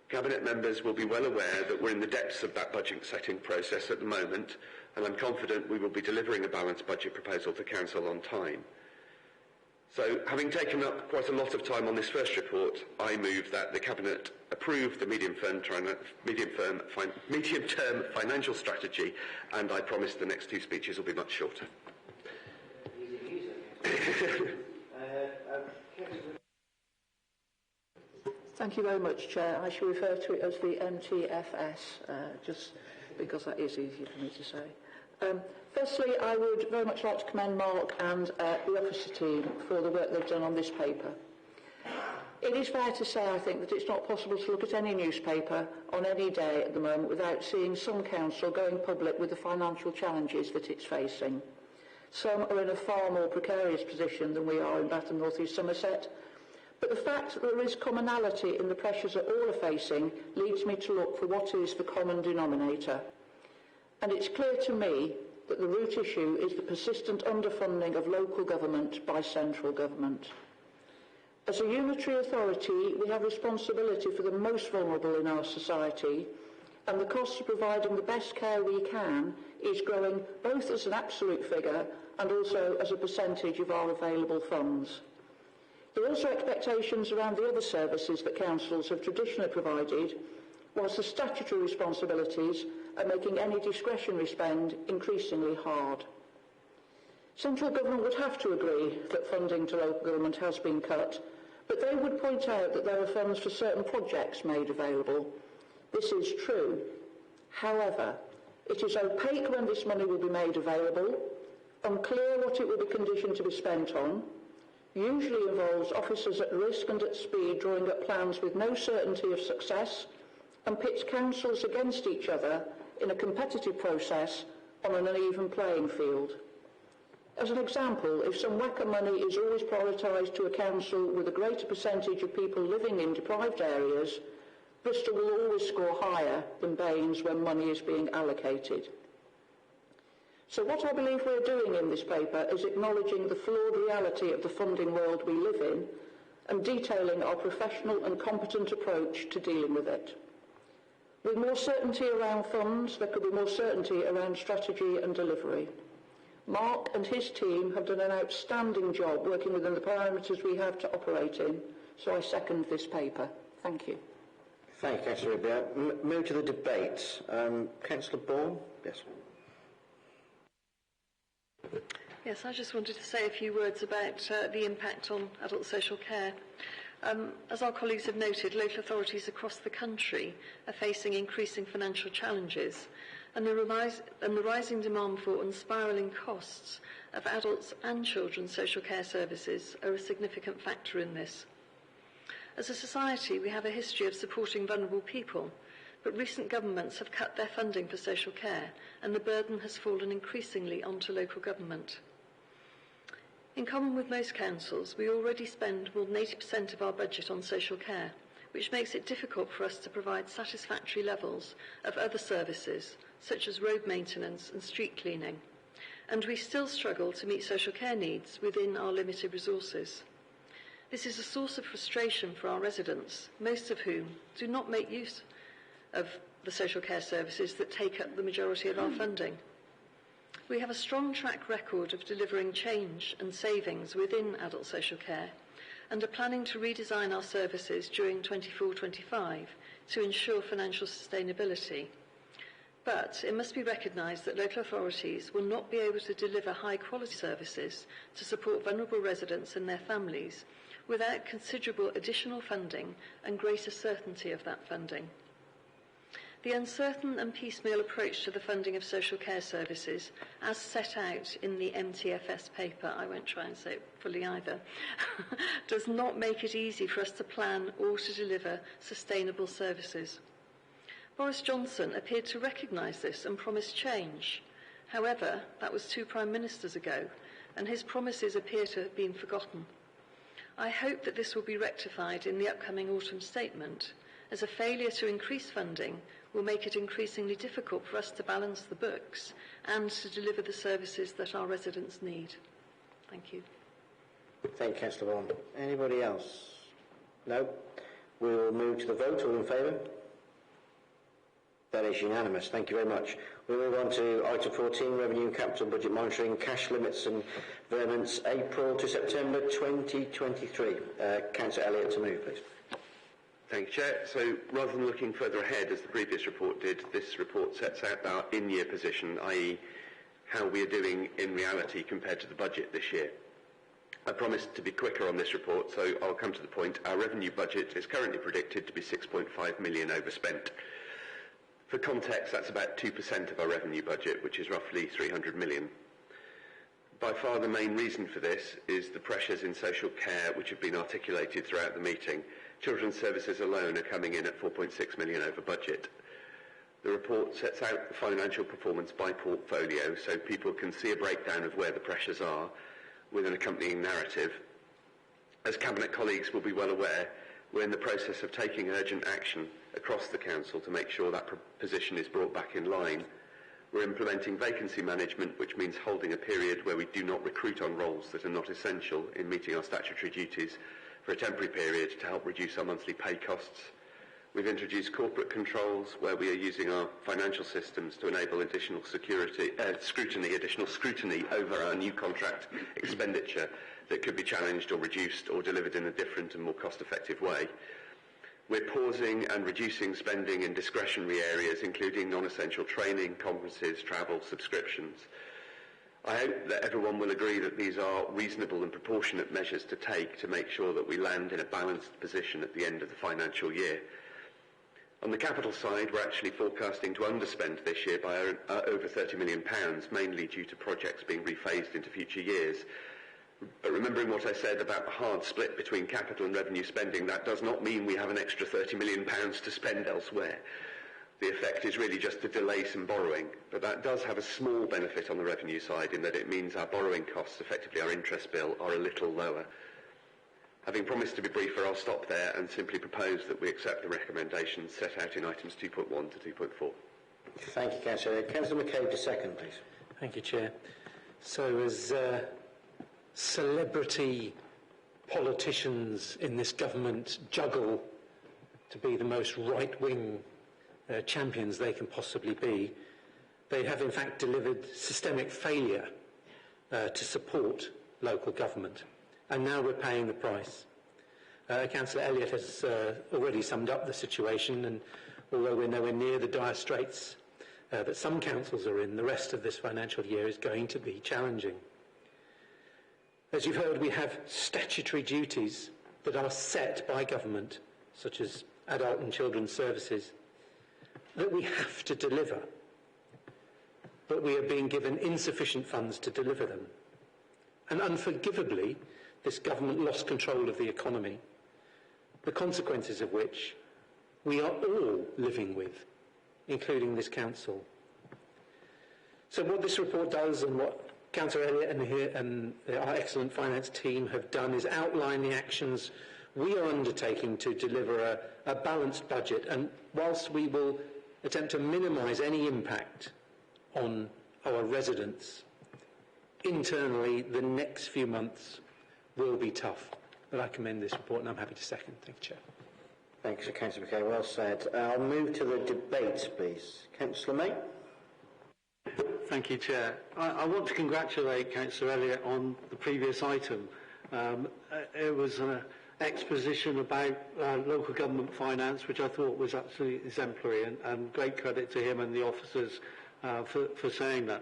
Cabinet members will be well aware that we're in the depths of that budget setting process at the moment, and I'm confident we will be delivering a balanced budget proposal to Council on time. So, having taken up quite a lot of time on this first report, I move that the Cabinet approve the medium-term financial strategy, and I promise the next 2 speeches will be much shorter. Thank you very much, Chair. I shall refer to it as the MTFS, just because that is easier for me to say. Firstly, I would very much like to commend Mark and the officer team for the work they've done on this paper. It is fair to say, I think, that it's not possible to look at any newspaper on any day at the moment without seeing some council going public with the financial challenges that it's facing. Some are in a far more precarious position than we are in Bath and North East Somerset, but the fact that there is commonality in the pressures that all are facing leads me to look for what is the common denominator. And it's clear to me that the root issue is the persistent underfunding of local government by central government. As a unitary authority, we have responsibility for the most vulnerable in our society, and the cost of providing the best care we can is growing both as an absolute figure and also as a percentage of our available funds. There are also expectations around the other services that councils have traditionally provided, whilst the statutory responsibilities are making any discretionary spend increasingly hard. Central government would have to agree that funding to local government has been cut, but they would point out that there are funds for certain projects made available. This is true. However, it is opaque when this money will be made available, unclear what it will be conditioned to be spent on, usually involves officers at risk and at speed drawing up plans with no certainty of success, and pits councils against each other in a competitive process on an uneven playing field. As an example, if some WACA money is always prioritised to a council with a greater percentage of people living in deprived areas, Bristol will always score higher than Baines when money is being allocated. So what I believe we're doing in this paper is acknowledging the flawed reality of the funding world we live in and detailing our professional and competent approach to dealing with it. With more certainty around funds, there could be more certainty around strategy and delivery. Mark and his team have done an outstanding job working within the parameters we have to operate in, so I second this paper. Thank you. Thank you, Councillor Ribia. Move to the debate. Councillor Bourne? Yes. Yes, I just wanted to say a few words about the impact on adult social care. As our colleagues have noted, local authorities across the country are facing increasing financial challenges, and the rising demand for and spiralling costs of adults and children's social care services are a significant factor in this. As a society, we have a history of supporting vulnerable people, but recent governments have cut their funding for social care, and the burden has fallen increasingly onto local government. In common with most councils, we already spend more than 80% of our budget on social care, which makes it difficult for us to provide satisfactory levels of other services, such as road maintenance and street cleaning. And we still struggle to meet social care needs within our limited resources. This is a source of frustration for our residents, most of whom do not make use of the social care services that take up the majority of our funding. We have a strong track record of delivering change and savings within adult social care and are planning to redesign our services during 24-25 to ensure financial sustainability. But it must be recognised that local authorities will not be able to deliver high-quality services to support vulnerable residents and their families without considerable additional funding and greater certainty of that funding. The uncertain and piecemeal approach to the funding of social care services, as set out in the MTFS paper, I won't try and say it fully either, does not make it easy for us to plan or to deliver sustainable services. Boris Johnson appeared to recognise this and promised change. However, that was 2 Prime Ministers ago, and his promises appear to have been forgotten. I hope that this will be rectified in the upcoming autumn statement, as a failure to increase funding will make it increasingly difficult for us to balance the books and to deliver the services that our residents need. Thank you. Thank you, Councillor Vaughan. Anybody else? No? We will move to the vote. All in favour? That is unanimous. Thank you very much. We'll move on to item 14, Revenue and Capital Budget Monitoring, Cash Limits and Variants, April to September 2023. Councillor Elliott to move, please. Thank you, Chair. So rather than looking further ahead, as the previous report did, this report sets out our in-year position, i.e. how we are doing in reality compared to the budget this year. I promised to be quicker on this report, so I'll come to the point. Our revenue budget is currently predicted to be 6.5 million overspent. For context, that's about 2% of our revenue budget, which is roughly 300 million. By far the main reason for this is the pressures in social care which have been articulated throughout the meeting. Children's services alone are coming in at 4.6 million over budget. The report sets out the financial performance by portfolio so people can see a breakdown of where the pressures are with an accompanying narrative. As Cabinet colleagues will be well aware, we're in the process of taking urgent action across the Council to make sure that position is brought back in line. We're implementing vacancy management, which means holding a period where we do not recruit on roles that are not essential in meeting our statutory duties for a temporary period to help reduce our monthly pay costs. We've introduced corporate controls where we are using our financial systems to enable additional scrutiny over our new contract expenditure that could be challenged or reduced or delivered in a different and more cost-effective way. We're pausing and reducing spending in discretionary areas, including non-essential training, conferences, travel, subscriptions. I hope that everyone will agree that these are reasonable and proportionate measures to take to make sure that we land in a balanced position at the end of the financial year. On the capital side, we're actually forecasting to underspend this year by over £30 million, mainly due to projects being rephased into future years. But remembering what I said about the hard split between capital and revenue spending, that does not mean we have an extra £30 million to spend elsewhere. The effect is really just to delay some borrowing, but that does have a small benefit on the revenue side in that it means our borrowing costs, effectively our interest bill, are a little lower. Having promised to be briefer, I'll stop there and simply propose that we accept the recommendations set out in items 2.1 to 2.4. Thank you, Councillor. Councillor McCabe to second, please. Thank you, Chair. So as celebrity politicians in this government juggle to be the most right-wing champions they can possibly be, they have in fact delivered systemic failure to support local government, and now we're paying the price. Councillor Elliott has already summed up the situation, and although we're nowhere near the dire straits that some councils are in, the rest of this financial year is going to be challenging. As you've heard, we have statutory duties that are set by government, such as adult and children's services, that we have to deliver, but we are being given insufficient funds to deliver them. And unforgivably, this government lost control of the economy, the consequences of which we are all living with, including this council. So what this report does, and what Councillor Elliott and our excellent finance team have done is outline the actions we are undertaking to deliver a balanced budget, and whilst we will attempt to minimise any impact on our residents, internally the next few months will be tough. But I commend this report and I'm happy to second. Thank you, Chair. Thanks, Councillor McKay. Well said. I'll move to the debate, please. Councillor May. Thank you, Chair. I want to congratulate Councillor Elliott on the previous item. It was an exposition about local government finance, which I thought was absolutely exemplary, and great credit to him and the officers for saying that.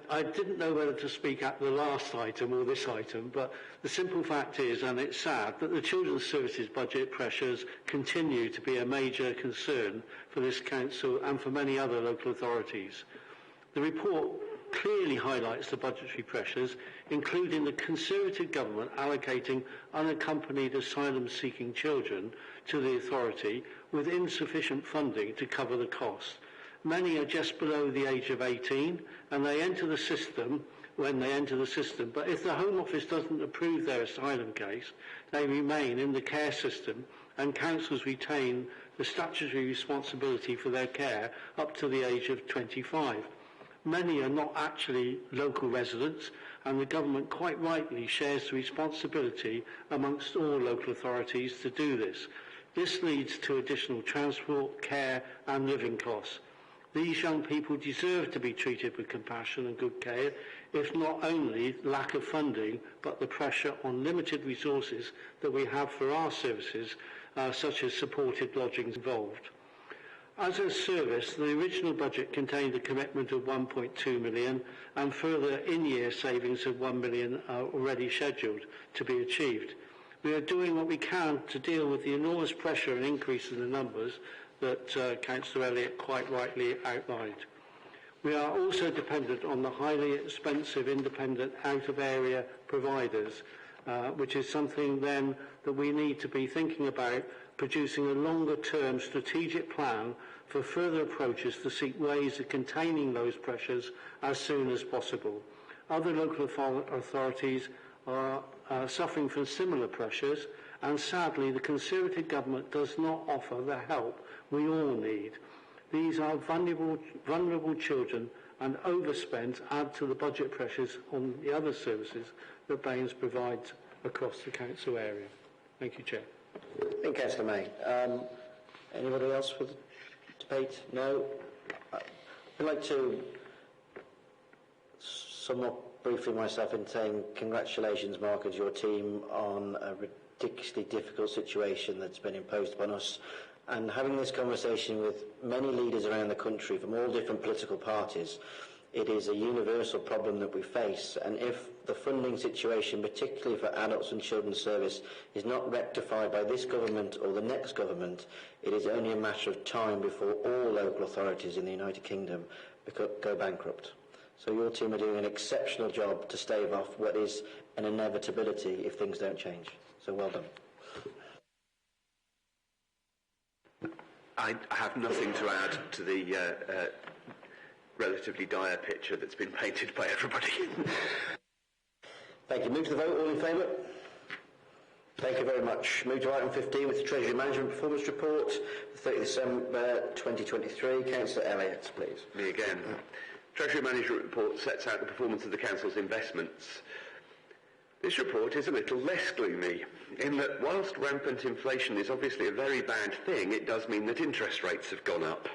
I didn't know whether to speak at the last item or this item, but the simple fact is, and it's sad, that the Children's Services budget pressures continue to be a major concern for this council and for many other local authorities. The report clearly highlights the budgetary pressures, including the Conservative government allocating unaccompanied asylum-seeking children to the authority with insufficient funding to cover the costs. Many are just below the age of 18 and they enter the system when they enter the system, but if the Home Office doesn't approve their asylum case, they remain in the care system and councils retain the statutory responsibility for their care up to the age of 25. Many are not actually local residents, and the government quite rightly shares the responsibility amongst all local authorities to do this. This leads to additional transport, care and living costs. These young people deserve to be treated with compassion and good care, if not only lack of funding, but the pressure on limited resources that we have for our services, such as supported lodgings involved. As a service, the original budget contained a commitment of 1.2 million and further in-year savings of 1 million are already scheduled to be achieved. We are doing what we can to deal with the enormous pressure and increase in the numbers that Councillor Elliott quite rightly outlined. We are also dependent on the highly expensive independent out-of-area providers, which is something then that we need to be thinking about, producing a longer-term strategic plan for further approaches to seek ways of containing those pressures as soon as possible. Other local authorities are suffering from similar pressures, and sadly the Conservative government does not offer the help we all need. These are vulnerable children, and overspend add to the budget pressures on the other services that Baines provides across the council area. Thank you, Chair. Thank you, Councillor May. Anybody else for the debate? No? I'd like to sum up briefly myself in saying congratulations, Mark, and your team on a ridiculously difficult situation that's been imposed upon us. And having this conversation with many leaders around the country from all different political parties, it is a universal problem that we face, and if the funding situation, particularly for adults and children's service, is not rectified by this government or the next government, it is only a matter of time before all local authorities in the United Kingdom go bankrupt. So your team are doing an exceptional job to stave off what is an inevitability if things don't change. So well done. I have nothing to add to the relatively dire picture that's been painted by everybody. Thank you. Move to the vote. All in favour? Thank you very much. Move to item 15 with the Treasury Management Performance Report, 30 December 2023. Councillor Elliott, please. Me again. Treasury Management Report sets out the performance of the Council's investments. This report is a little less gloomy, in that whilst rampant inflation is obviously a very bad thing, it does mean that interest rates have gone up.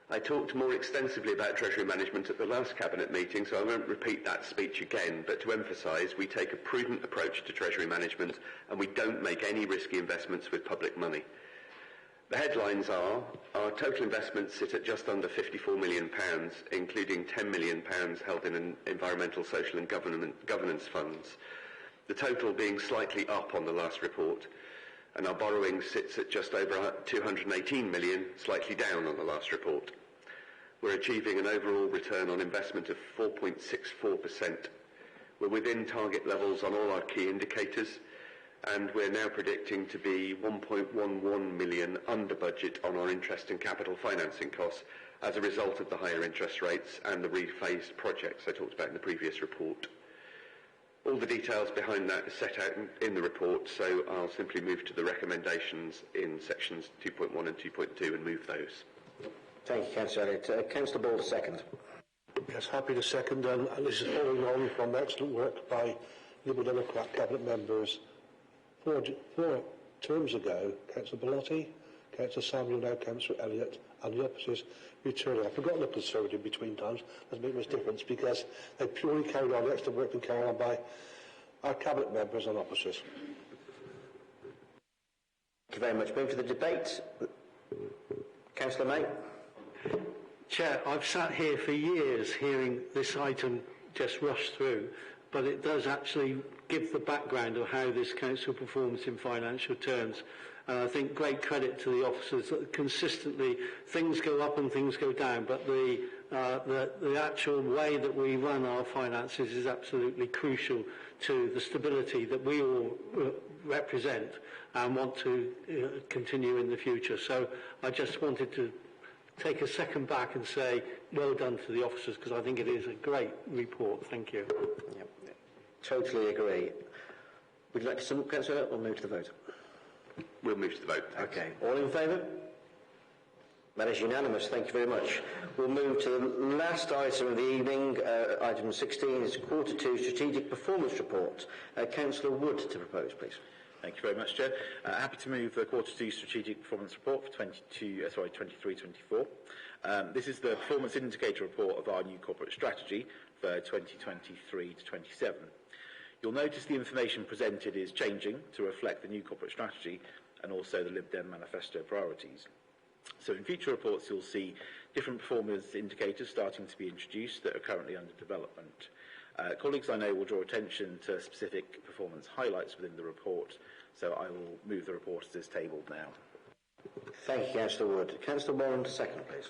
I talked more extensively about Treasury management at the last Cabinet meeting, so I won't repeat that speech again, but to emphasise, we take a prudent approach to Treasury management and we don't make any risky investments with public money. The headlines are, our total investments sit at just under £54 million, including £10 million held in environmental, social and governance funds, the total being slightly up on the last report, and our borrowing sits at just over £218 million, slightly down on the last report. We're achieving an overall return on investment of 4.64%. We're within target levels on all our key indicators, and we're now predicting to be 1.11 million under budget on our interest and capital financing costs as a result of the higher interest rates and the rephased projects I talked about in the previous report. All the details behind that are set out in the report, so I'll simply move to the recommendations in sections 2.1 and 2.2 and move those. Thank you, Councillor Elliott. Councillor Ball, second. Yes, happy to second, and this is following on from excellent work by Liberal Democrat Cabinet members 4 terms ago, Councillor Bellotti, Councillor Samuel, now Councillor Elliott, and the officers returning. I've forgotten the Conservative between times. Doesn't make much difference because they purely carried on the excellent work and carried on by our Cabinet members and officers. Thank you very much. Move to the debate. Councillor May. Chair, I've sat here for years hearing this item just rush through, but it does actually give the background of how this council performs in financial terms. And I think great credit to the officers that consistently things go up and things go down, but the actual way that we run our finances is absolutely crucial to the stability that we all represent and want to continue in the future. So I just wanted to take a second back and say well done to the officers, because I think it is a great report. Thank you. Yep. Totally agree. Would you like to sum up, Councillor, or move to the vote? We'll move to the vote. Thanks. Okay. All in favour? That is unanimous. Thank you very much. We'll move to the last item of the evening. Item 16 is Quarter 2 Strategic Performance Report. Councillor Wood to propose, please. Thank you very much, Chair. Happy to move the Quarter 2 Strategic Performance Report for 23-24. This is the performance indicator report of our new corporate strategy for 2023 to 27. You'll notice the information presented is changing to reflect the new corporate strategy and also the Lib Dem manifesto priorities. So in future reports you'll see different performance indicators starting to be introduced that are currently under development. Colleagues, I know, will draw attention to specific performance highlights within the report, so I will move the report as tabled now. Thank you, Councillor Wood. Councillor Warren, second, please.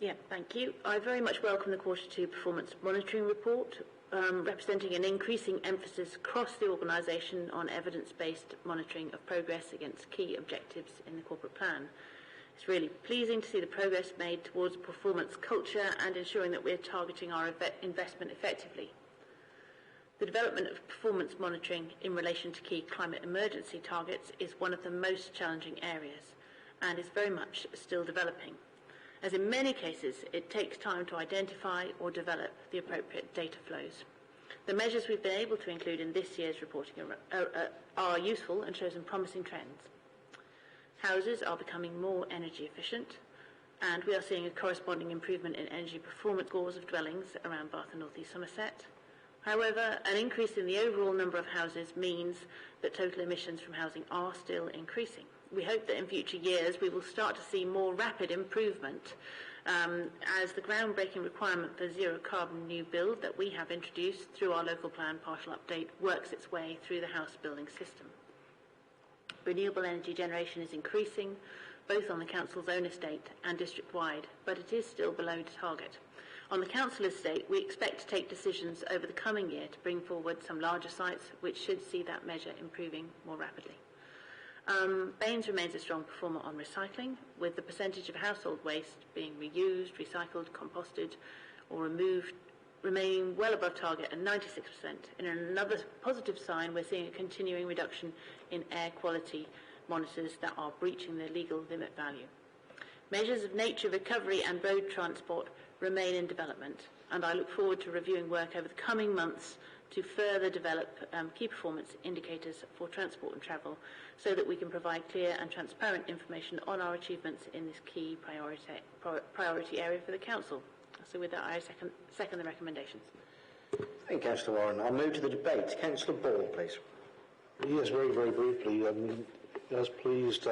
Yeah, thank you. I very much welcome the Quarter 2 Performance Monitoring Report, representing an increasing emphasis across the organisation on evidence-based monitoring of progress against key objectives in the corporate plan. It's really pleasing to see the progress made towards a performance culture and ensuring that we're targeting our investment effectively. The development of performance monitoring in relation to key climate emergency targets is one of the most challenging areas and is very much still developing. As in many cases, it takes time to identify or develop the appropriate data flows. The measures we've been able to include in this year's reporting are useful and show some promising trends. Houses are becoming more energy efficient, and we are seeing a corresponding improvement in energy performance scores of dwellings around Bath and North East Somerset. However, an increase in the overall number of houses means that total emissions from housing are still increasing. We hope that in future years we will start to see more rapid improvement as the groundbreaking requirement for zero carbon new build that we have introduced through our local plan partial update works its way through the house building system. Renewable energy generation is increasing both on the council's own estate and district-wide, but it is still below target. On the council estate, we expect to take decisions over the coming year to bring forward some larger sites, which should see that measure improving more rapidly. Baines remains a strong performer on recycling, with the percentage of household waste being reused, recycled, composted or removed remaining well above target at 96%. In another positive sign, we're seeing a continuing reduction in air quality monitors that are breaching their legal limit value. Measures of nature recovery and road transport remain in development, and I look forward to reviewing work over the coming months to further develop key performance indicators for transport and travel so that we can provide clear and transparent information on our achievements in this key priority area for the Council. So with that, I second the recommendations. Thank you, Councillor Warren. I'll move to the debate. Councillor Ball, please. Yes, very, very briefly. I was pleased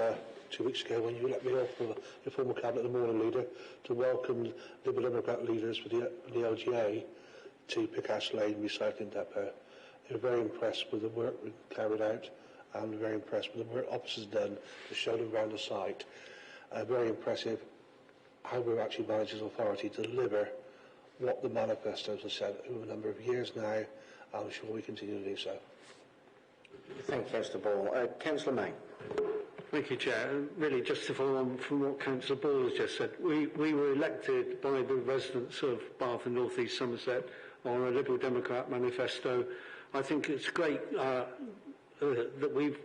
2 weeks ago when you let me off for the former Cabinet and Morning Leader to welcome Liberal Democrat leaders for the LGA to Pickash Lane Recycling Depot. They were very impressed with the work we carried out and very impressed with the work officers done to show them around the site. Very impressive how we've actually managed as authority to deliver what the manifestos have said over a number of years now, and I'm sure we continue to do so. Thank you, Councillor Ball. Councillor May. Thank you, Chair. Really, just to follow on from what Councillor Ball has just said, we were elected by the residents of Bath and North East Somerset on a Liberal Democrat manifesto. I think it's great that we've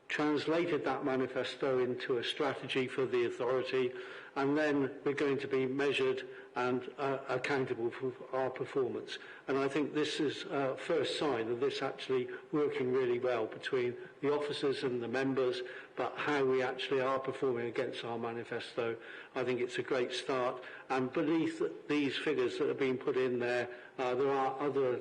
translated that manifesto into a strategy for the authority, and then we're going to be measured and accountable for our performance. And I think this is a first sign of this actually working really well between the officers and the members, but how we actually are performing against our manifesto. I think it's a great start, and beneath these figures that have been put in there, there are other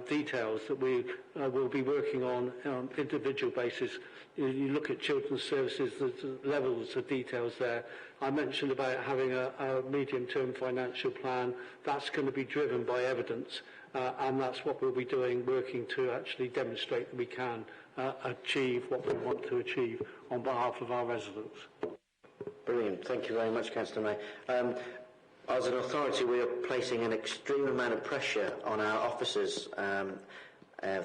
details that we will be working on individual basis. You look at children's services, there's levels of details there. I mentioned about having a medium-term financial plan. That's going to be driven by evidence, and that's what we'll be doing, working to actually demonstrate that we can achieve what we want to achieve on behalf of our residents. Brilliant. Thank you very much, Councillor May. As an authority, we are placing an extreme amount of pressure on our officers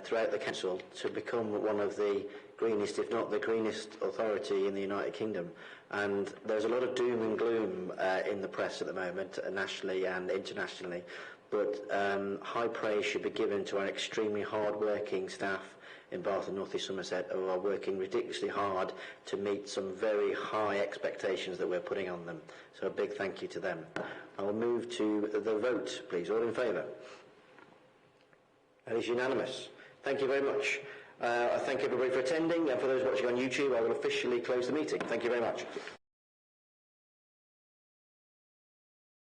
throughout the council to become one of the greenest, if not the greenest authority in the United Kingdom. And there's a lot of doom and gloom in the press at the moment, nationally and internationally. But high praise should be given to our extremely hard-working staff in Bath and North East Somerset, who are working ridiculously hard to meet some very high expectations that we're putting on them. So a big thank you to them. I'll move to the vote, please. All in favour? That is unanimous. Thank you very much. I thank everybody for attending, and for those watching on YouTube, I will officially close the meeting. Thank you very much.